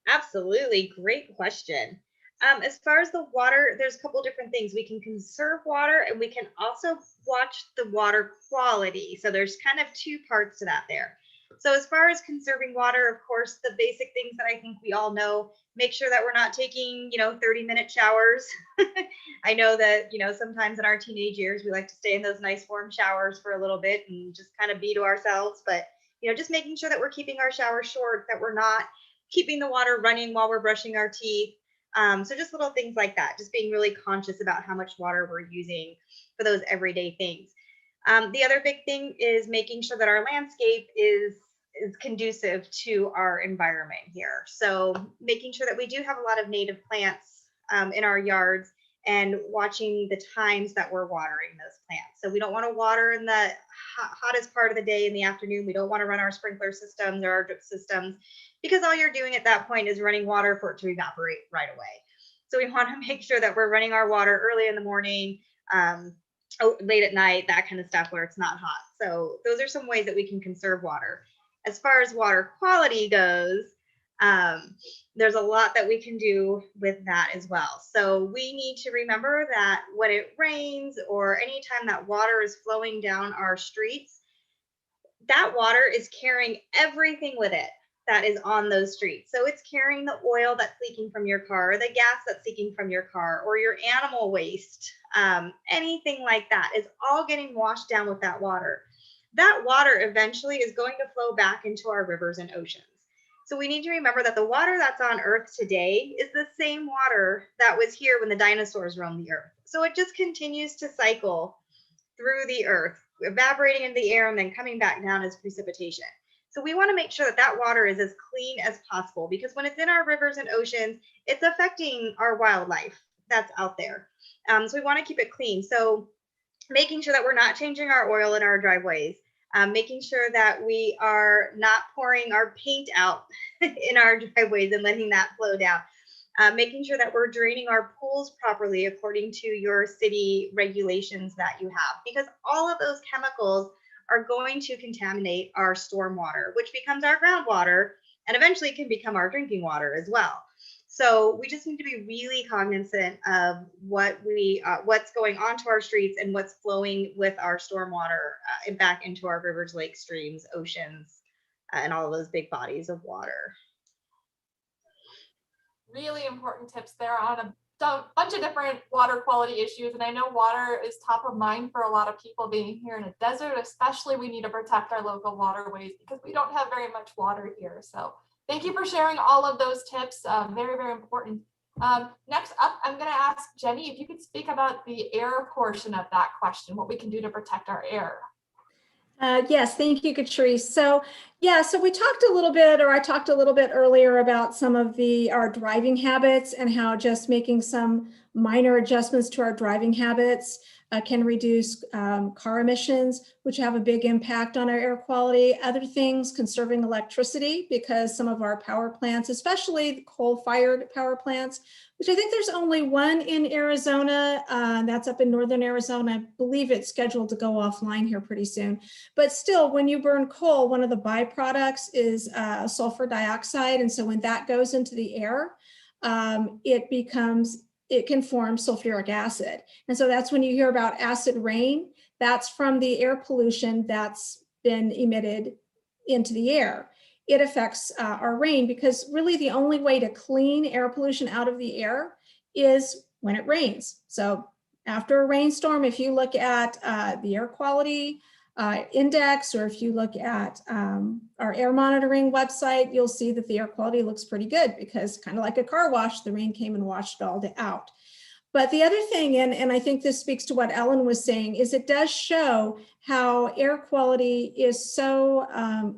Absolutely. Great question. As far as the water, there's a couple different things. We can conserve water, and we can also watch the water quality. So there's kind of two parts to that there. So as far as conserving water, of course, the basic things that I think we all know, make sure that we're not taking, 30-minute showers. I know that, sometimes in our teenage years, we like to stay in those nice warm showers for a little bit and just kind of be to ourselves. But, just making sure that we're keeping our showers short, that we're not keeping the water running while we're brushing our teeth. So just little things like that, just being really conscious about how much water we're using for those everyday things. The other big thing is making sure that our landscape is conducive to our environment here. So making sure that we do have a lot of native plants in our yards, and watching the times that we're watering those plants. So we don't want to water in the hottest part of the day in the afternoon. We don't want to run our sprinkler systems or our drip systems, because all you're doing at that point is running water for it to evaporate right away. So we want to make sure that we're running our water early in the morning, late at night, that kind of stuff, where it's not hot. So those are some ways that we can conserve water. As far as water quality goes, there's a lot that we can do with that as well. So we need to remember that when it rains or anytime that water is flowing down our streets, that water is carrying everything with it that is on those streets. So it's carrying the oil that's leaking from your car, the gas that's leaking from your car, or your animal waste, anything like that is all getting washed down with that water. That water eventually is going to flow back into our rivers and oceans. So we need to remember that the water that's on Earth today is the same water that was here when the dinosaurs roamed the Earth. So it just continues to cycle through the Earth, evaporating into the air and then coming back down as precipitation. So we want to make sure that that water is as clean as possible, because when it's in our rivers and oceans, it's affecting our wildlife that's out there. So we want to keep it clean. So making sure that we're not changing our oil in our driveways, making sure that we are not pouring our paint out in our driveways and letting that flow down, making sure that we're draining our pools properly according to your city regulations that you have, because all of those chemicals are going to contaminate our stormwater, which becomes our groundwater and eventually can become our drinking water as well. So we just need to be really cognizant of what's going onto our streets and what's flowing with our stormwater and back into our rivers, lakes, streams, oceans, and all of those big bodies of water. Really important tips there on a bunch of different water quality issues. And I know water is top of mind for a lot of people being here in a desert, especially we need to protect our local waterways because we don't have very much water here. So thank you for sharing all of those tips. Very, very important. Next up, I'm going to ask Jenny if you could speak about the air portion of that question, what we can do to protect our air. Yes, thank you, Catrice. So we talked a little bit, or I talked a little bit earlier about some of our driving habits and how just making some minor adjustments to our driving habits can reduce car emissions, which have a big impact on our air quality. Other things, conserving electricity, because some of our power plants, especially the coal-fired power plants, which I think there's only one in Arizona, that's up in northern Arizona. I believe it's scheduled to go offline here pretty soon. But still, when you burn coal, one of the byproducts is sulfur dioxide. And so when that goes into the air, it can form sulfuric acid. And so that's when you hear about acid rain. That's from the air pollution that's been emitted into the air. It affects our rain, because really the only way to clean air pollution out of the air is when it rains. So after a rainstorm, if you look at the air quality index, or if you look at our air monitoring website, you'll see that the air quality looks pretty good, because kind of like a car wash, the rain came and washed it all out. But the other thing, and I think this speaks to what Ellen was saying, is it does show how air quality is so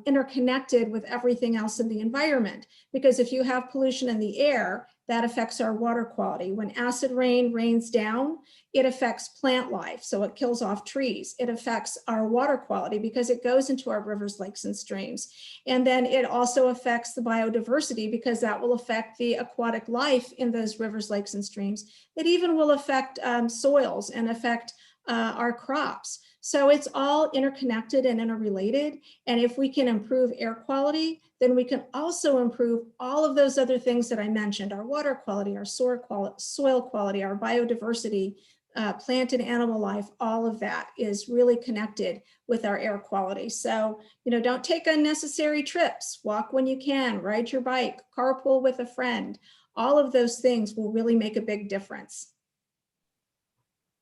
interconnected with everything else in the environment. Because if you have pollution in the air, that affects our water quality. When acid rain rains down, it affects plant life, so it kills off trees. It affects our water quality because it goes into our rivers, lakes, and streams. And then it also affects the biodiversity, because that will affect the aquatic life in those rivers, lakes, and streams. It even will affect soils and affect our crops. So it's all interconnected and interrelated. And if we can improve air quality, then we can also improve all of those other things that I mentioned: our water quality, our soil quality, our biodiversity, plant and animal life. All of that is really connected with our air quality. So, don't take unnecessary trips. Walk when you can, ride your bike, carpool with a friend. All of those things will really make a big difference.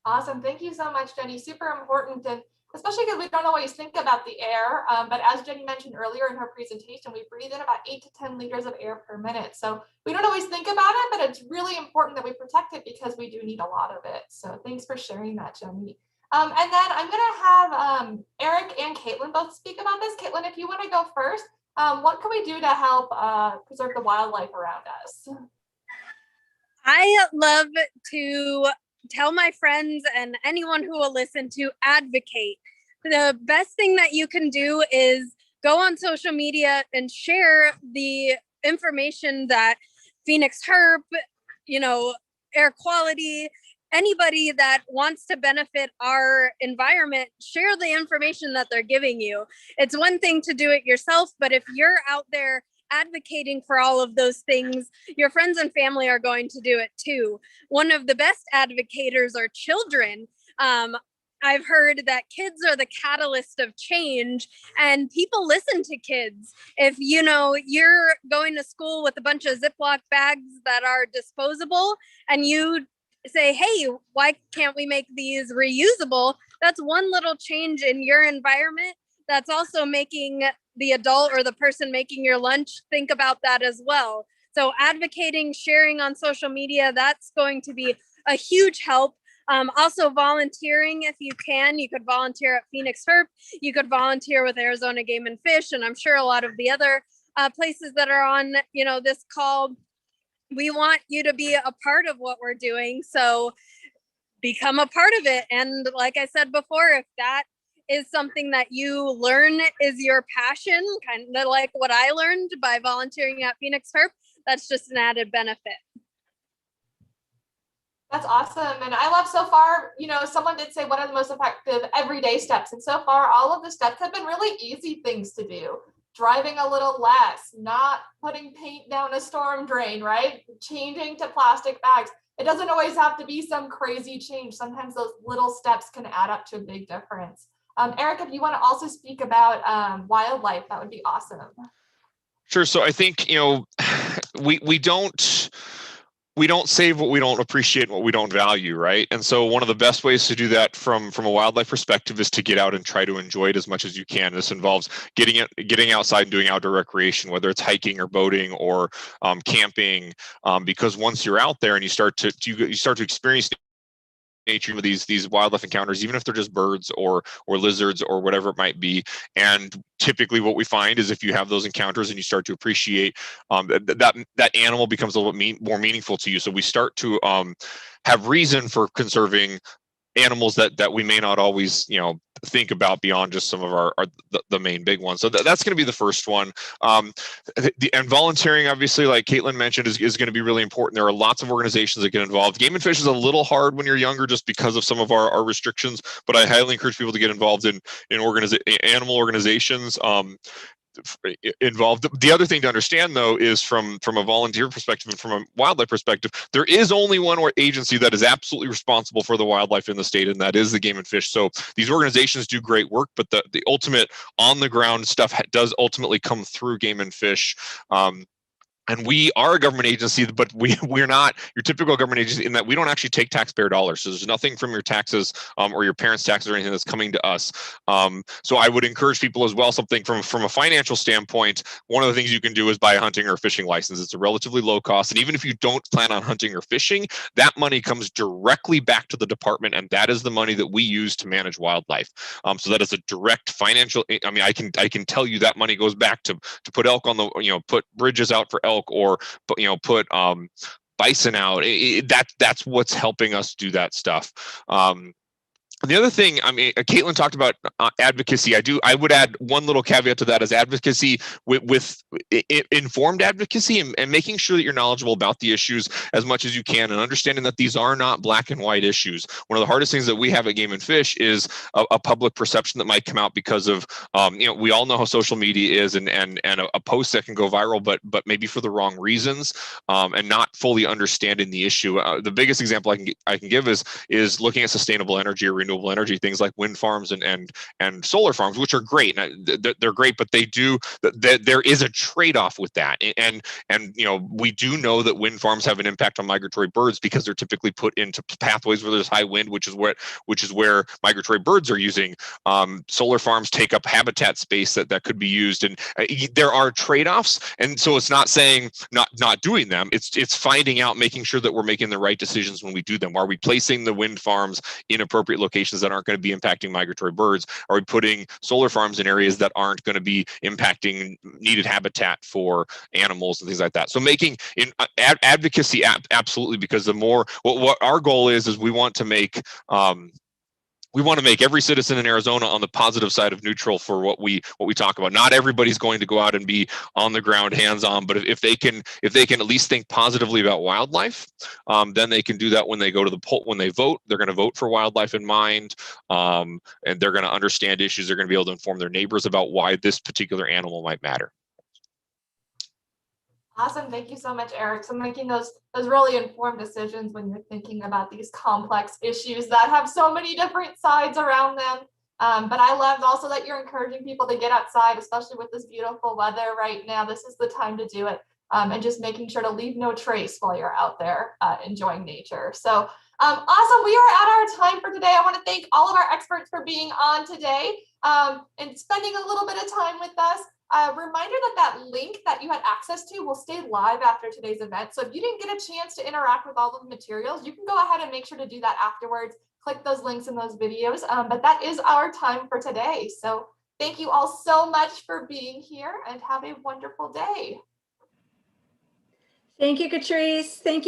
Awesome. Thank you so much, Jenny. Super important, and especially because we don't always think about the air. But as Jenny mentioned earlier in her presentation, we breathe in about 8 to 10 liters of air per minute. So we don't always think about it, but it's really important that we protect it, because we do need a lot of it. So thanks for sharing that, Jenny. And then I'm going to have Eric and Caitlin both speak about this. Caitlin, if you want to go first, what can we do to help preserve the wildlife around us? I love to tell my friends and anyone who will listen to advocate. The best thing that you can do is go on social media and share the information that Phoenix Herp, air quality, anybody that wants to benefit our environment, share the information that they're giving you. It's one thing to do it yourself, but if you're out there advocating for all of those things, your friends and family are going to do it too. One of the best advocators are children. I've heard that kids are the catalyst of change, and people listen to kids. If you're going to school with a bunch of Ziploc bags that are disposable, and you say, hey, why can't we make these reusable? That's one little change in your environment that's also making the adult or the person making your lunch think about that as well. So advocating, sharing on social media, that's going to be a huge help. Also volunteering, if you can. You could volunteer at Phoenix Herp. You could volunteer with Arizona Game and Fish, and I'm sure a lot of the other places that are on this call. We want you to be a part of what we're doing, so become a part of it. And like I said before, if that is something that you learn is your passion, kind of like what I learned by volunteering at Phoenix Herp, that's just an added benefit. That's awesome. And I love so far, someone did say what are the most effective everyday steps. And so far, all of the steps have been really easy things to do. Driving a little less, not putting paint down a storm drain, right? Changing to plastic bags. It doesn't always have to be some crazy change. Sometimes those little steps can add up to a big difference. Eric, if you want to also speak about wildlife, that would be awesome. Sure. So I think, we don't save what we don't appreciate and what we don't value, right? And so one of the best ways to do that from a wildlife perspective is to get out and try to enjoy it as much as you can. This involves getting outside and doing outdoor recreation, whether it's hiking or boating or camping, because once you're out there and you start to experience nature of these wildlife encounters, even if they're just birds or lizards or whatever it might be. And typically what we find is if you have those encounters and you start to appreciate that animal becomes a little bit more meaningful to you. So we start to have reason for conserving animals that we may not always, think about beyond just some of the main big ones. So that's going to be the first one. And volunteering, obviously, like Caitlin mentioned, is going to be really important. There are lots of organizations that get involved. Game and Fish is a little hard when you're younger just because of some of our restrictions, but I highly encourage people to get involved in animal organizations. Involved. The other thing to understand, though, is from a volunteer perspective and from a wildlife perspective, there is only one agency that is absolutely responsible for the wildlife in the state, and that is the Game and Fish. So these organizations do great work, but the ultimate on the ground stuff does ultimately come through Game and Fish. And we are a government agency, but we're not your typical government agency in that we don't actually take taxpayer dollars. So there's nothing from your taxes or your parents' taxes or anything that's coming to us. So I would encourage people as well, something from a financial standpoint, one of the things you can do is buy a hunting or fishing license. It's a relatively low cost. And even if you don't plan on hunting or fishing, that money comes directly back to the department. And that is the money that we use to manage wildlife. So that is a direct financial, I mean, I can tell you that money goes back to put elk on the, put bridges out for elk, or put bison out. That's what's helping us do that stuff. The other thing, I mean, Caitlin talked about advocacy. I would add one little caveat to that, is advocacy with informed advocacy and making sure that you're knowledgeable about the issues as much as you can, and understanding that these are not black and white issues. One of the hardest things that we have at Game and Fish is a public perception that might come out because of, we all know how social media is, and a post that can go viral, but maybe for the wrong reasons, and not fully understanding the issue. The biggest example I can give is looking at sustainable energy or renewable energy, things like wind farms and solar farms, which are great. They're great, but there is a trade-off with that. And we do know that wind farms have an impact on migratory birds because they're typically put into pathways where there's high wind, which is where migratory birds are using. Solar farms take up habitat space that could be used, and there are trade-offs. And so it's not saying not doing them. It's finding out, making sure that we're making the right decisions when we do them. Are we placing the wind farms in appropriate locations that aren't going to be impacting migratory birds? Are we putting solar farms in areas that aren't going to be impacting needed habitat for animals and things like that? So making advocacy absolutely, because the more what our goal is we want to make every citizen in Arizona on the positive side of neutral for what we talk about. Not everybody's going to go out and be on the ground, hands-on, but if they can at least think positively about wildlife, then they can do that when they go to the poll. When they vote, they're going to vote for wildlife in mind, and they're going to understand issues. They're going to be able to inform their neighbors about why this particular animal might matter. Awesome. Thank you so much, Eric. So making those really informed decisions when you're thinking about these complex issues that have so many different sides around them. But I loved also that you're encouraging people to get outside, especially with this beautiful weather right now. This is the time to do it. And just making sure to leave no trace while you're out there enjoying nature. So awesome. We are at our time for today. I want to thank all of our experts for being on today and spending a little bit of time with us. Reminder that link that you had access to will stay live after today's event. So if you didn't get a chance to interact with all of the materials, you can go ahead and make sure to do that afterwards. Click those links in those videos. But that is our time for today. So thank you all so much for being here, and have a wonderful day. Thank you, Catrice. Thank you.